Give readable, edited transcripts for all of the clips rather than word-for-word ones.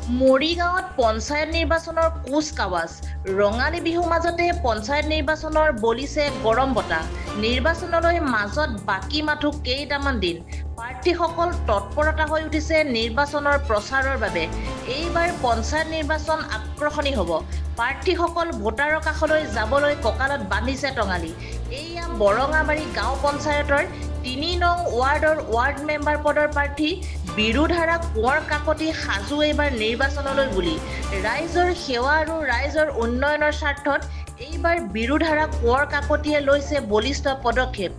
মৰিগাঁৱত পঞ্চায়ত নিৰ্বাচনৰ কুচকাৱাজ ৰঙালী বিহুৰ মাজতে পঞ্চায়ত নিৰ্বাচনৰ বলিছে গৰম বতাহ নিৰ্বাচনলৈ মাজত বাকি মাথো কেইটামান দিন প্ৰাৰ্থীসকল তৎপৰতা হৈ উঠিছে নিৰ্বাচনৰ প্ৰচাৰৰ বাবে এইবাৰ পঞ্চায়ত নিৰ্বাচন আকৰ্ষণীয় হ'ব প্ৰাৰ্থীসকল ভোটাৰৰ কাষলৈ যাবলৈ কঁকালত বান্ধিছে টঙালি এয়া বৰঙাবাৰী গাঁও পঞ্চায়তৰ ৩ নং ৱাৰ্ডৰ ৱাৰ্ড মেম্বাৰ পদৰ প্ৰাৰ্থী বিৰুধাৰা কোঁৱৰ কাকতি সাজু এইবাৰ নিৰ্বাচনলৈ বুলি ৰাইজৰ সেৱা আৰু ৰাইজৰ উন্নয়নৰ স্বাৰ্থত এইবাৰ বিৰুধাৰা কোঁৱৰ কাকতিয়ে লৈছে বলিষ্ঠ পদক্ষেপ।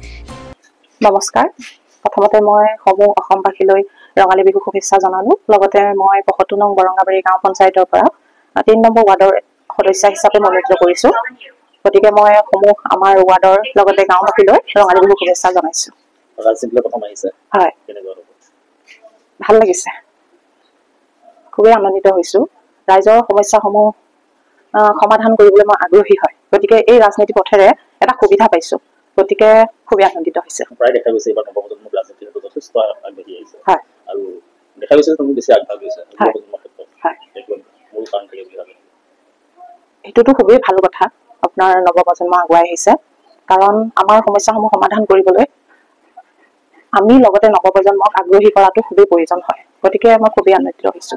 নমস্কাৰ, প্ৰথমতে মই সমূহ অসমবাসীলৈ ৰঙালী বিহু শুভেচ্ছা জনালো। লগতে মই ৭৫ নং বৰঙাবাৰী গাঁও পঞ্চায়তৰ পৰা ৩ নম্বৰ ৱাৰ্ডৰ সদস্য হিচাপে মনোনীত কৰিছো। গতিকে মই সমূহ আমাৰ ৱাৰ্ডৰ লগতে গাঁওবাসীলৈ ৰঙালী বিহু শুভেচ্ছা জনাইছো। হয়, ভাল লাগিছে, খুবেই আনন্দিত হৈছো। ৰাইজৰ সমস্যাসমূহ সমাধান কৰিবলৈ মই আগ্ৰহী হয়। গতিকে এই ৰাজনীতি পথেৰে এটা সুবিধা পাইছো। গতিকে খুবেই আনন্দিত হৈছে। প্ৰায় দেখা গৈছে এইবাৰ নৱপ্ৰজন্মৰ ৰাজনীতিৰ ক্ষেত্ৰত যথেষ্ট আগবাঢ়ি আহিছে। হয়, আৰু দেখা গৈছে তুমি বেছি আগবাঢ়ি গৈছে নৱপ্ৰজন্মৰ ক্ষেত্ৰত। হয়, মূল কাৰণ কি বুলি ভাবে? এইটোতো খুবেই ভাল কথা, আপোনাৰ নৱপ্ৰজন্ম আগুৱাই আহিছে। কাৰণ আমাৰ সমস্যাসমূহ সমাধান কৰিবলৈ আমি লগতে নৱপ্ৰজন্মক আগ্ৰহী কৰাটো খুবেই প্ৰয়োজন হয়। গতিকে মই খুবেই আনন্দিত হৈছো।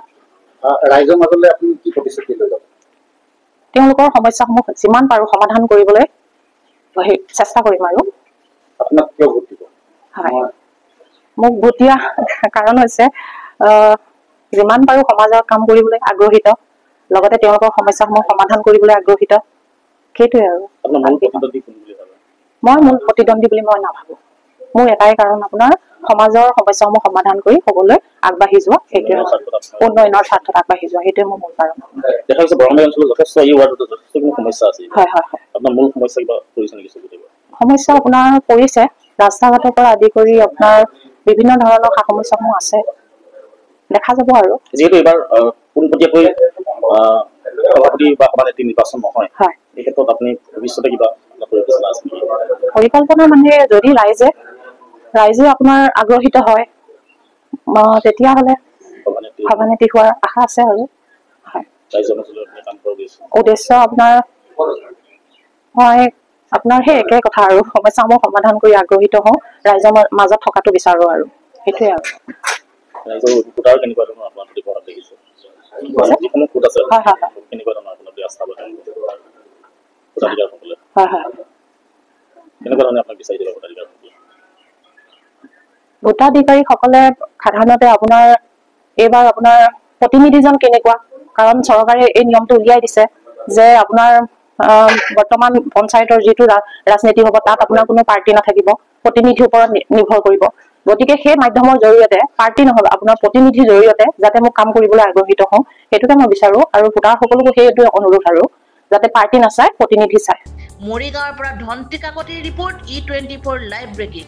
ৰাইজৰ মাজলৈ আপুনি কি প্ৰতিশ্ৰুতি লৈ যাব? তেওঁলোকৰ সমস্যাসমূহ যিমান পাৰো সমাধান কৰিবলৈ চেষ্টা কৰিম। আৰু আপোনাক কিয় ভোট দিব? হয়, মোক ভোট দিয়া কাৰণ হৈছে যিমান পাৰো সমাজৰ কাম কৰিবলৈ আগ্ৰহীত, লগতে তেওঁলোকৰ সমস্যাসমূহ সমাধান কৰিবলৈ আগ্ৰহীত। সেইটোৱে আৰু মই মূল প্ৰতিদ্বন্দ্বী বুলি মই নাভাবো। মোৰ এটাই কাৰণ আপোনাৰ সমাজৰ সমস্যাসমূহ সমাধান কৰি সকলোৱে আগবাঢ়ি যোৱা, সেইটোৱে উন্নয়নৰ স্বাৰ্থত আগবাঢ়ি যোৱা, সেইটোৱে মোৰ মূল কাৰণ। দেখা গৈছে বৰঙাবাৰী অঞ্চলত যথেষ্ট এই ৱাৰ্ডত যথেষ্টখিনি সমস্যা আছে। হয় হয় হয়, আপোনাৰ মূল সমস্যা কিবা কৰিছে নেকি? সমস্যা আপোনাৰ পৰিছে, ৰাস্তা ঘাটৰ পৰা আদি কৰি আপোনাৰ বিভিন্ন ধৰণৰ সা সমস্যাসমূহ আছে, দেখা যাব। আৰু যিহেতু এইবাৰ পোনপটীয়াকৈ সভাপতি বা সভানেত্ৰী নিৰ্বাচন নহয়, হয়, এই ক্ষেত্ৰত আপুনি ভৱিষ্যতে কিবা পৰিকল্পনা আছে নেকি? পৰিকল্পনা মানে যদি ৰাইজে আপোনাৰ আগ্ৰহীত হয় তেতিয়াহ'লে সভানেত্ৰী হোৱাৰ আশা আছে। আৰু হয়, উদ্দেশ্য আপোনাৰ সেই একে কথা আৰু সমস্যাসমূহ সমাধান কৰি আগ্ৰহীত হওঁ, ৰাইজৰ মাজত থকাটো বিচাৰো। আৰু সেইটোৱে আৰু ভোটাধিকাৰীসকলে সাধাৰণতে এইবাৰ আপোনাৰ প্ৰতিনিধিজন কেনেকুৱা, কাৰণ চৰকাৰে এই নিয়মটো উলিয়াই দিছে যে আপোনাৰ বৰ্তমান পঞ্চায়তৰ যিটো ৰাজনীতি হ'ব তাত আপোনাৰ কোনো পাৰ্টি নাথাকিব, প্ৰতিনিধিৰ ওপৰত নিৰ্ভৰ কৰিব। গতিকে সেই মাধ্যমৰ জৰিয়তে পাৰ্টি নহ'ব, আপোনাৰ প্ৰতিনিধিৰ জৰিয়তে যাতে মোক কাম কৰিবলৈ আগ্ৰহীত হওঁ, সেইটোকে মই বিচাৰো। আৰু ভোটাৰসকলকো সেইটোৱে অনুৰোধ, আৰু যাতে পাৰ্টি নাচায়, প্ৰতিনিধি চায়। মৰিগাঁৱৰ পৰা ধন্ত্ৰী কাকতিৰ ৰিপৰ্ট, E24 লাইভ ব্ৰেকিং।